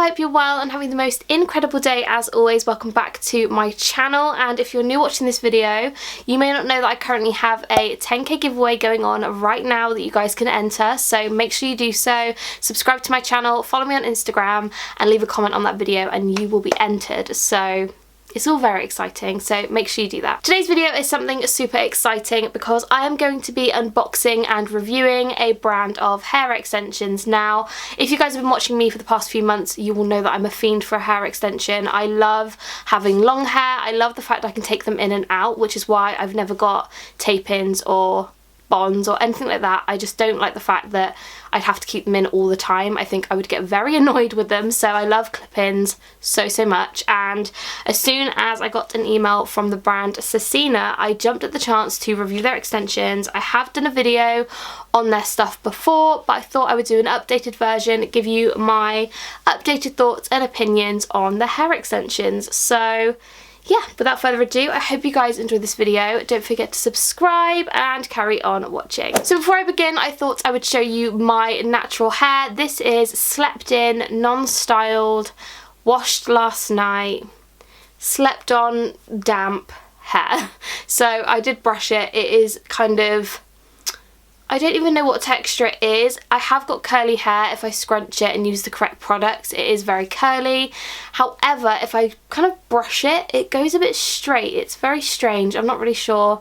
hope you're well and having the most incredible day as always. Welcome back to my channel, and if you're new watching this video, you may not know that I currently have a 10k giveaway going on right now that you guys can enter, so make sure you do so. Subscribe to my channel, follow me on Instagram, and leave a comment on that video and you will be entered. So it's all very exciting, so make sure you do that. Today's video is something super exciting because I am going to be unboxing and reviewing a brand of hair extensions. Now, if you guys have been watching me for the past few months, you will know that I'm a fiend for a hair extension. I love having long hair. I love the fact I can take them in and out, which is why I've never got tape-ins or bonds or anything like that. I just don't like the fact that I'd have to keep them in all the time. I think I would get very annoyed with them, so I love clip-ins so much. And as soon as I got an email from the brand SASSINA, I jumped at the chance to review their extensions. I have done a video on their stuff before, but I thought I would do an updated version, give you my updated thoughts and opinions on the hair extensions. So yeah, without further ado, I hope you guys enjoyed this video. Don't forget to subscribe and carry on watching. So before I begin, I thought I would show you my natural hair. This is slept in, non-styled, washed last night, slept on damp hair. So I did brush it. It is kind of, I don't even know what texture it is. I have got curly hair. If I scrunch it and use the correct products, it is very curly. However, if I kind of brush it, it goes a bit straight. It's very strange. I'm not really sure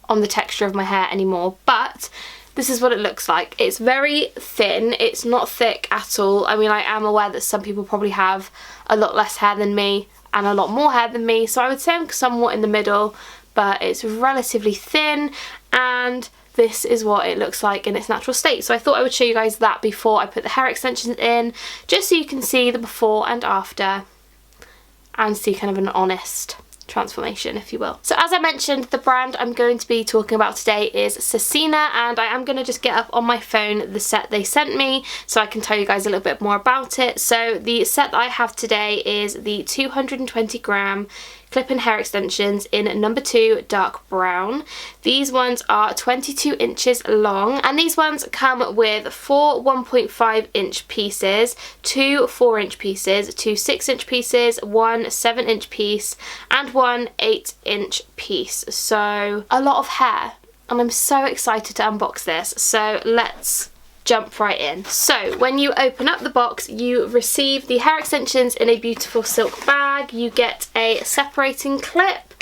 on the texture of my hair anymore, but this is what it looks like. It's very thin. It's not thick at all. I mean, I am aware that some people probably have a lot less hair than me and a lot more hair than me, so I would say I'm somewhat in the middle, but it's relatively thin, and this is what it looks like in its natural state. So I thought I would show you guys that before I put the hair extensions in, just so you can see the before and after and see kind of an honest transformation, if you will. So as I mentioned, the brand I'm going to be talking about today is SASSINA, and I am going to just get up on my phone the set they sent me so I can tell you guys a little bit more about it. So the set that I have today is the 220 gram clip-in hair extensions in number 2 dark brown. These ones are 22 inches long, and these ones come with 4 1.5 inch pieces, 2 4 inch pieces, 2 6 inch pieces, 1 7 inch piece, and 1 8 inch piece. So a lot of hair, and I'm so excited to unbox this. So let's jump right in. So when you open up the box, you receive the hair extensions in a beautiful silk bag. You get a separating clip,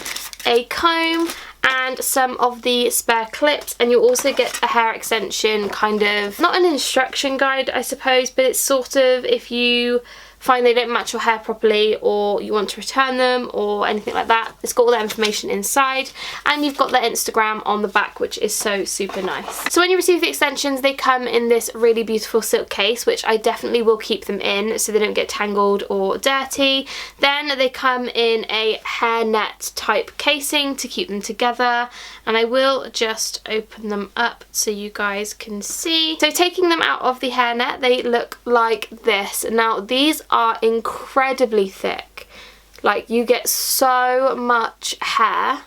a comb, and some of the spare clips, and you also get a hair extension, kind of, not an instruction guide I suppose, but it's sort of, if you find they don't match your hair properly or you want to return them or anything like that, it's got all that information inside, and you've got their Instagram on the back, which is so super nice. So when you receive the extensions, they come in this really beautiful silk case, which I definitely will keep them in so they don't get tangled or dirty. Then they come in a hairnet type casing to keep them together, and I will just open them up so you guys can see. So taking them out of the hairnet, they look like this. Now these are incredibly thick. Like, you get so much hair.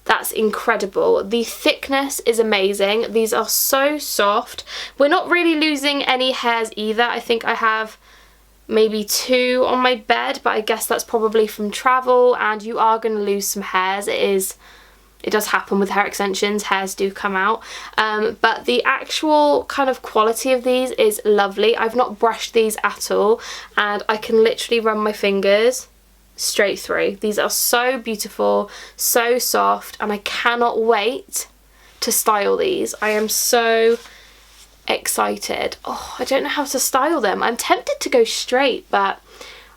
That's incredible. The thickness is amazing. These are so soft. We're not really losing any hairs either. I think I have maybe 2 on my bed, but I guess that's probably from travel, and you are going to lose some hairs. It does happen with hair extensions, hairs do come out, but the actual kind of quality of these is lovely. I've not brushed these at all, and I can literally run my fingers straight through. These are so beautiful, so soft, and I cannot wait to style these. I am so excited. Oh, I don't know how to style them. I'm tempted to go straight, but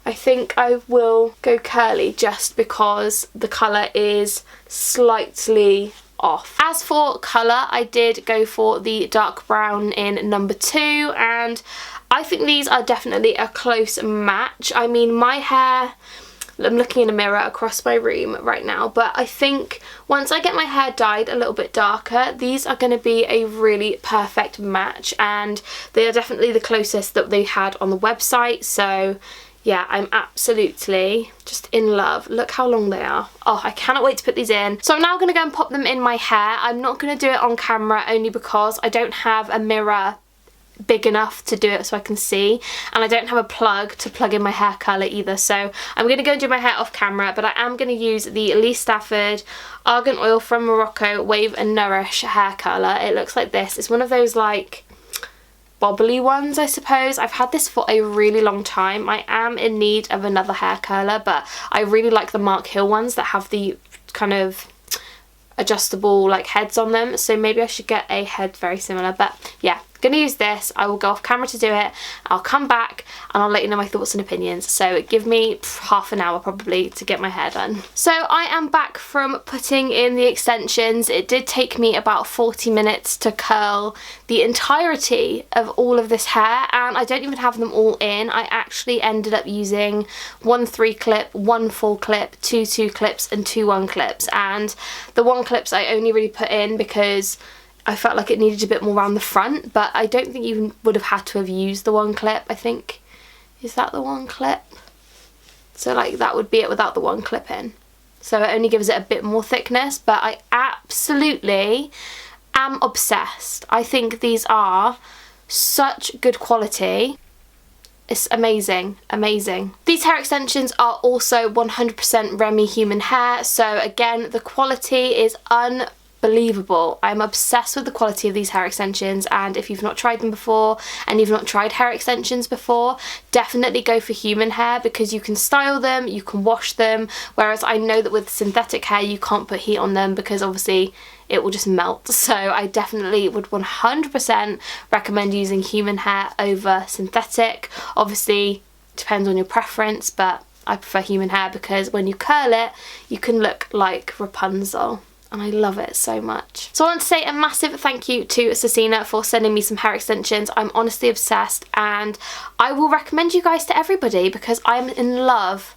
I think I will go curly just because the colour is slightly off. As for colour, I did go for the dark brown in number 2, and I think these are definitely a close match. I mean, my hair, I'm looking in a mirror across my room right now, but I think once I get my hair dyed a little bit darker, these are going to be a really perfect match, and they are definitely the closest that they had on the website. So yeah, I'm absolutely just in love. Look how long they are. Oh, I cannot wait to put these in. So I'm now going to go and pop them in my hair. I'm not going to do it on camera only because I don't have a mirror big enough to do it so I can see, and I don't have a plug to plug in my hair curler either, so I'm going to go and do my hair off camera. But I am going to use the Lee Stafford Argan Oil from Morocco Wave and Nourish hair curler. It looks like this. It's one of those like bobbly ones, I suppose. I've had this for a really long time. I am in need of another hair curler, but I really like the Mark Hill ones that have the kind of adjustable like heads on them, so maybe I should get a head very similar. But yeah, gonna use this. I will go off camera to do it. I'll come back and I'll let you know my thoughts and opinions. So give me half an hour probably to get my hair done. So I am back from putting in the extensions. It did take me about 40 minutes to curl the entirety of all of this hair, and I don't even have them all in. I actually ended up using 1 3 clip, 1 4 clip, 2 2 clips and 2 1 clips, and the 1 clips I only really put in because I felt like it needed a bit more around the front, but I don't think you would have had to have used the 1 clip. I think, is that the 1 clip? So like that would be it without the 1 clip in. So it only gives it a bit more thickness, but I absolutely am obsessed. I think these are such good quality. It's amazing, amazing. These hair extensions are also 100% Remy human hair, so again, the quality is unbelievable. I'm obsessed with the quality of these hair extensions, and if you've not tried them before and you've not tried hair extensions before, definitely go for human hair because you can style them, you can wash them, whereas I know that with synthetic hair you can't put heat on them because obviously it will just melt. So I definitely would 100% recommend using human hair over synthetic. Obviously depends on your preference, but I prefer human hair because when you curl it you can look like Rapunzel, and I love it so much. So I want to say a massive thank you to SASSINA for sending me some hair extensions. I'm honestly obsessed, and I will recommend you guys to everybody because I'm in love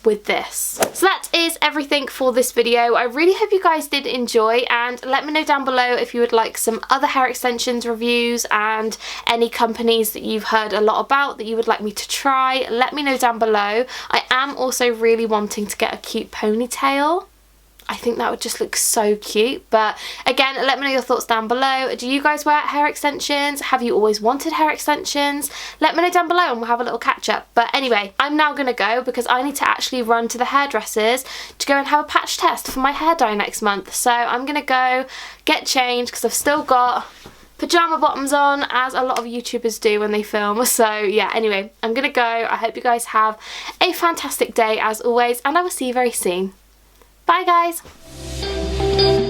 with this. So that is everything for this video. I really hope you guys did enjoy, and let me know down below if you would like some other hair extensions reviews and any companies that you've heard a lot about that you would like me to try. Let me know down below. I am also really wanting to get a cute ponytail. I think that would just look so cute. But again, let me know your thoughts down below. Do you guys wear hair extensions? Have you always wanted hair extensions? Let me know down below and we'll have a little catch up. But anyway, I'm now gonna go because I need to actually run to the hairdressers to go and have a patch test for my hair dye next month. So I'm gonna go get changed because I've still got pajama bottoms on, as a lot of YouTubers do when they film. So yeah, anyway, I'm gonna go. I hope you guys have a fantastic day as always, and I will see you very soon. Bye guys!